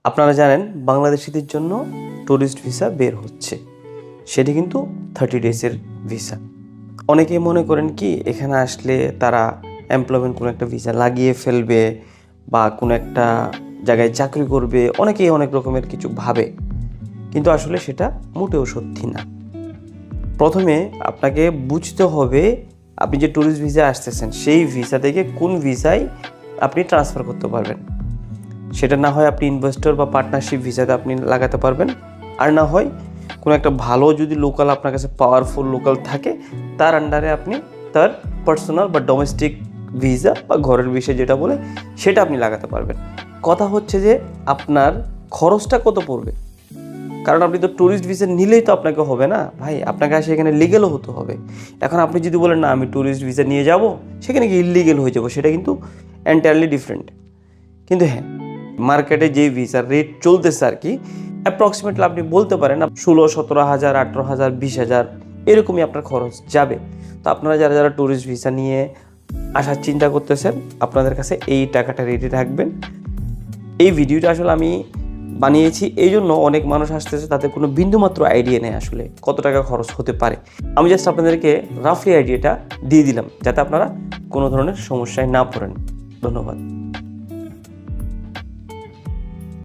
আপনারা জানেন বাংলাদেশিদের জন্য ট্যুরিস্ট ভিসা বের হচ্ছে, সেটি কিন্তু 30 ডেজের ভিসা। অনেকেই মনে করেন কি এখানে আসলে তারা এমপ্লয়মেন্ট কোনো একটা ভিসা লাগিয়ে ফেলবে বা কোনো একটা জায়গায় চাকরি করবে, অনেকেই অনেক রকমের কিছু ভাবে, কিন্তু আসলে সেটা মোটেও সত্যি না। প্রথমে আপনাকে বুঝতে হবে আপনি যে ট্যুরিস্ট ভিসা আসতেছেন সেই ভিসা থেকে কোন ভিসায় আপনি ট্রান্সফার করতে পারবেন। সেটা না হয় আপনি ইনভেস্টর বা পার্টনারশিপ ভিসাতে আপনি লাগাতে পারবেন, আর না হয় কোনো একটা ভালো যদি লোকাল আপনার কাছে পাওয়ারফুল লোকাল থাকে তার আন্ডারে আপনি তার পার্সোনাল বা ডোমেস্টিক ভিসা বা ঘরের বিষয় যেটা বলে সেটা আপনি লাগাতে পারবেন। কথা হচ্ছে যে আপনার খরচটা কত পড়বে, কারণ আপনি তো ট্যুরিস্ট ভিসা নিলেই তো আপনাকে হবে না ভাই, আপনাকে আসে এখানে লিগেলও হতে হবে। এখন আপনি যদি বলেন না আমি ট্যুরিস্ট ভিসা নিয়ে যাব, সেখানে কি ইলিগেল হয়ে যাব, সেটা কিন্তু এন্টায়ারলি ডিফারেন্ট। কিন্তু হ্যাঁ, মার্কেটে যে ভিসার রেট চলতেছে আর কি, অ্যাপ্রক্সিমেটলি আপনি বলতে পারেন 16-17 হাজার, 18,000, 20,000 এরকমই আপনার খরচ যাবে। তো আপনারা যারা যারা ট্যুরিস্ট ভিসা নিয়ে আসার চিন্তা করতেছেন, আপনাদের কাছে এই টাকাটা রেডি রাখবেন। এই ভিডিওটা আসলে আমি বানিয়েছি এই জন্য অনেক মানুষ আসতেছে তাদের কোনো বিন্দুমাত্র আইডিয়া নেই আসলে কত টাকা খরচ হতে পারে। আমি জাস্ট আপনাদেরকে রাফলি আইডিয়াটা দিয়ে দিলাম যাতে আপনারা কোনো ধরনের সমস্যায় না পড়েন। ধন্যবাদ।